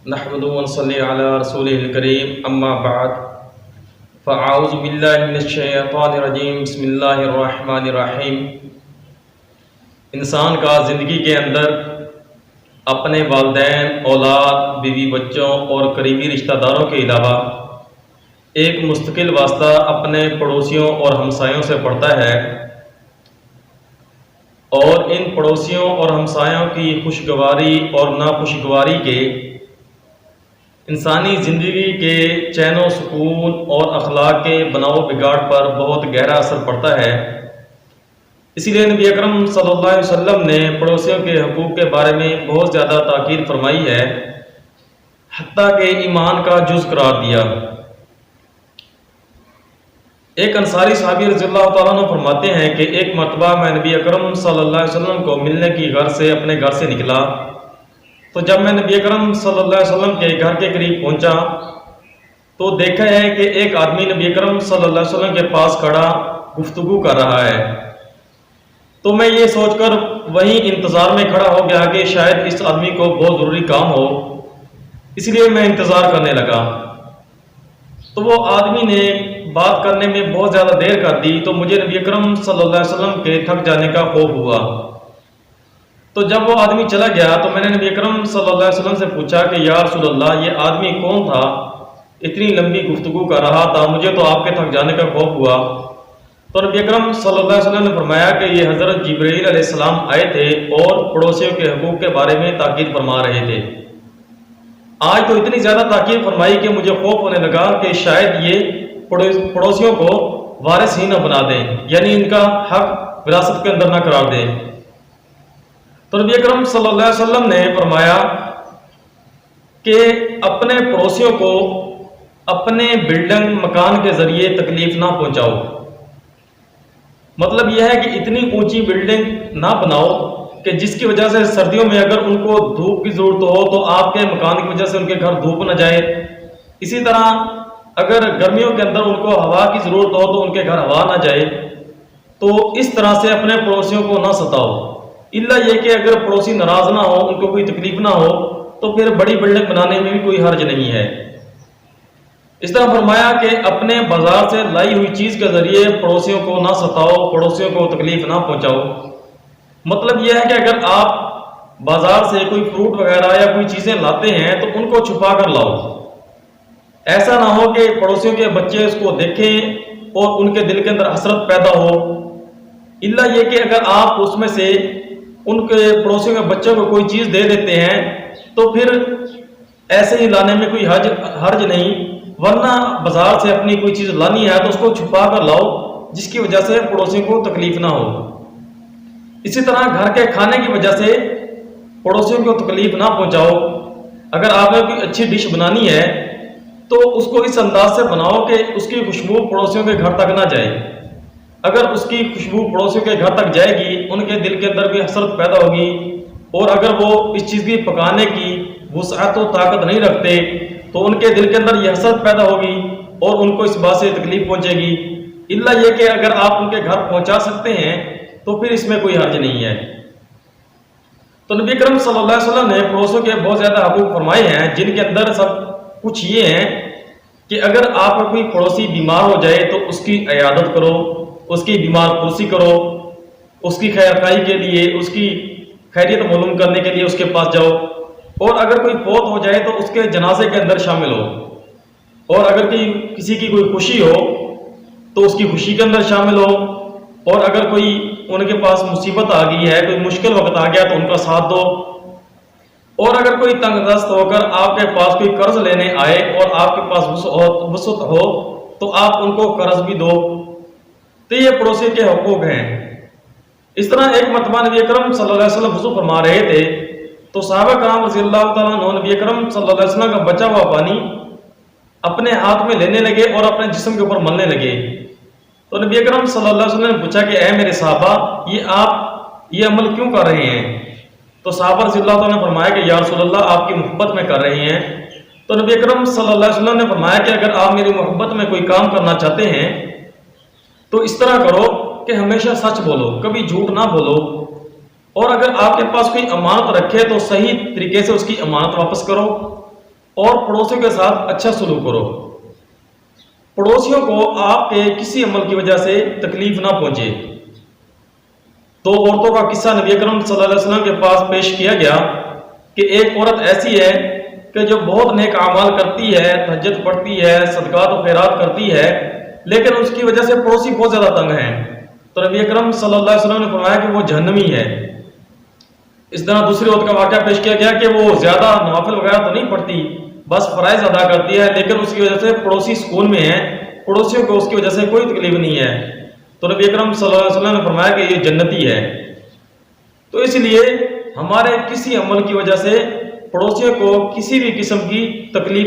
نحمده ونصلي على رسوله الكريم اما بعد فاعوذ باللہ من الشیطان الرجیم بسم اللہ الرحمن الرحیم۔ انسان کا زندگی کے اندر اپنے والدین، اولاد، بیوی بچوں اور قریبی رشتہ داروں کے علاوہ ایک مستقل واسطہ اپنے پڑوسیوں اور ہمسایوں سے پڑتا ہے، اور ان پڑوسیوں اور ہمسایوں کی خوشگواری اور ناخوشگواری کے انسانی زندگی کے چین و سکون اور اخلاق کے بناؤ بگاڑ پر بہت گہرا اثر پڑتا ہے۔ اسی لیے نبی اکرم صلی اللہ علیہ وسلم نے پڑوسیوں کے حقوق کے بارے میں بہت زیادہ تاکید فرمائی ہے، حتیٰ کہ ایمان کا جز قرار دیا۔ ایک انصاری صحابی رضی اللہ تعالیٰ عنہ فرماتے ہیں کہ ایک مرتبہ میں نبی اکرم صلی اللہ علیہ وسلم کو ملنے کی غرض سے اپنے گھر سے نکلا، تو جب میں نبی اکرم صلی اللہ علیہ وسلم کے گھر کے قریب پہنچا تو دیکھا ہے کہ ایک آدمی نبی اکرم صلی اللہ علیہ وسلم کے پاس کھڑا گفتگو کر رہا ہے۔ تو میں یہ سوچ کر وہیں انتظار میں کھڑا ہو گیا کہ شاید اس آدمی کو بہت ضروری کام ہو، اس لیے میں انتظار کرنے لگا۔ تو وہ آدمی نے بات کرنے میں بہت زیادہ دیر کر دی، تو مجھے نبی اکرم صلی اللہ علیہ وسلم کے تھک جانے کا خوف ہوا۔ تو جب وہ آدمی چلا گیا تو میں نے نبی اکرم صلی اللہ علیہ وسلم سے پوچھا کہ یا رسول اللہ، یہ آدمی کون تھا؟ اتنی لمبی گفتگو کر رہا تھا، مجھے تو آپ کے تھک جانے کا خوف ہوا۔ تو نبی اکرم صلی اللہ علیہ وسلم نے فرمایا کہ یہ حضرت جبرائیل علیہ السلام آئے تھے اور پڑوسیوں کے حقوق کے بارے میں تاکید فرما رہے تھے۔ آج تو اتنی زیادہ تاکید فرمائی کہ مجھے خوف ہونے لگا کہ شاید یہ پڑوسیوں کو وارث ہی نہ بنا دیں، یعنی ان کا حق وراثت کے اندر نہ قرار دیں۔ تو نبی اکرم صلی اللہ علیہ وسلم نے فرمایا کہ اپنے پڑوسیوں کو اپنے بلڈنگ مکان کے ذریعے تکلیف نہ پہنچاؤ۔ مطلب یہ ہے کہ اتنی اونچی بلڈنگ نہ بناؤ کہ جس کی وجہ سے سردیوں میں اگر ان کو دھوپ کی ضرورت ہو تو آپ کے مکان کی وجہ سے ان کے گھر دھوپ نہ جائے۔ اسی طرح اگر گرمیوں کے اندر ان کو ہوا کی ضرورت ہو تو ان کے گھر ہوا نہ جائے۔ تو اس طرح سے اپنے پڑوسیوں کو نہ ستاؤ، الا یہ کہ اگر پڑوسی ناراض نہ ہو، ان کو کوئی تکلیف نہ ہو، تو پھر بڑی بلڈنگ بنانے میں بھی کوئی حرج نہیں ہے۔ اس طرح فرمایا کہ اپنے بازار سے لائی ہوئی چیز کے ذریعے پڑوسیوں کو نہ ستاؤ، پڑوسیوں کو تکلیف نہ پہنچاؤ۔ مطلب یہ ہے کہ اگر آپ بازار سے کوئی فروٹ وغیرہ یا کوئی چیزیں لاتے ہیں تو ان کو چھپا کر لاؤ۔ ایسا نہ ہو کہ پڑوسیوں کے بچے اس کو دیکھیں اور ان کے دل کے اندر حسرت پیدا ہو، الا یہ کہ اگر آپ اس میں سے ان کے پڑوسیوں کے بچوں کو کوئی چیز دے دیتے ہیں تو پھر ایسے ہی لانے میں کوئی حرج نہیں، ورنہ بازار سے اپنی کوئی چیز لانی ہے تو اس کو چھپا کر لاؤ جس کی وجہ سے پڑوسیوں کو تکلیف نہ ہو۔ اسی طرح گھر کے کھانے کی وجہ سے پڑوسیوں کو تکلیف نہ پہنچاؤ۔ اگر آپ نے کوئی اچھی ڈش بنانی ہے تو اس کو اس انداز سے بناؤ کہ اس کی خوشبو پڑوسیوں کے گھر تک نہ جائے۔ اگر اس کی خوشبو پڑوسیوں کے گھر تک جائے گی، ان کے دل کے اندر بھی حسرت پیدا ہوگی، اور اگر وہ اس چیز کی پکانے کی وسعت و طاقت نہیں رکھتے تو ان کے دل کے اندر یہ حسرت پیدا ہوگی اور ان کو اس بات سے تکلیف پہنچے گی۔ الا یہ کہ اگر آپ ان کے گھر پہنچا سکتے ہیں تو پھر اس میں کوئی حرج نہیں ہے۔ تو نبی کرم صلی اللہ علیہ وسلم نے پڑوسیوں کے بہت زیادہ حقوق فرمائے ہیں، جن کے اندر سب کچھ یہ ہیں کہ اگر آپ کا کوئی پڑوسی بیمار ہو جائے تو اس کی عیادت کرو، اس کی بیمار پرسی کرو، اس کی خیر خواہی کے لیے، اس کی خیریت معلوم کرنے کے لیے اس کے پاس جاؤ، اور اگر کوئی فوت ہو جائے تو اس کے جنازے کے اندر شامل ہو، اور اگر کسی کی کوئی خوشی ہو تو اس کی خوشی کے اندر شامل ہو، اور اگر کوئی ان کے پاس مصیبت آ گئی ہے، کوئی مشکل وقت آ گیا تو ان کا ساتھ دو، اور اگر کوئی تنگ دست ہو کر آپ کے پاس کوئی قرض لینے آئے اور آپ کے پاس وسعت ہو تو آپ ان کو قرض بھی دو۔ تو یہ پڑوسی کے حقوق ہیں۔ اس طرح ایک مرتبہ نبی اکرم صلی اللہ علیہ وسلم وضو فرما رہے تھے تو صحابہ کرام رضی اللہ تعالیٰ عنہ نبی اکرم صلی اللہ علیہ وسلم کا بچا ہوا پانی اپنے ہاتھ میں لینے لگے اور اپنے جسم کے اوپر ملنے لگے۔ تو نبی اکرم صلی اللہ علیہ وسلم نے پوچھا کہ اے میرے صحابہ، آپ یہ عمل کیوں کر رہے ہیں؟ تو صحابہ رضی اللہ تعالیٰ نے فرمایا کہ یا رسول اللہ، آپ کی محبت میں کر رہے ہیں۔ تو نبی اکرم صلی اللہ علیہ وسلم نے فرمایا کہ اگر آپ میری محبت میں کوئی کام کرنا چاہتے ہیں تو اس طرح کرو کہ ہمیشہ سچ بولو، کبھی جھوٹ نہ بولو، اور اگر آپ کے پاس کوئی امانت رکھے تو صحیح طریقے سے اس کی امانت واپس کرو، اور پڑوسیوں کے ساتھ اچھا سلوک کرو. پڑوسیوں کو آپ کے کسی عمل کی وجہ سے تکلیف نہ پہنچے. دو عورتوں کا قصہ نبی اکرم صلی اللہ علیہ وسلم کے پاس پیش کیا گیا کہ ایک عورت ایسی ہے کہ جو بہت نیک اعمال کرتی ہے، تہجد پڑھتی ہے، صدقات و خیرات کرتی ہے، لیکن اس کی وجہ سے پڑوسی بہت زیادہ تنگ ہیں. تو نبی اکرم صلی اللہ علیہ وسلم نے فرمایا کہ وہ جہنمی ہے. اس طرح دوسری عورت کا واقعہ پیش کیا گیا کہ وہ زیادہ نوافل وغیرہ تو نہیں پڑھتی، بس فرائض ادا کرتی ہے، لیکن اس کی وجہ سے پڑوسی سکون میں ہیں، پڑوسیوں کو اس کی وجہ سے کوئی تکلیف نہیں ہے. تو نبی اکرم صلی اللہ علیہ وسلم نے فرمایا کہ یہ جنتی ہے. تو اس لیے ہمارے کسی عمل کی وجہ سے پڑوسیوں کو کسی بھی قسم کی تکلیف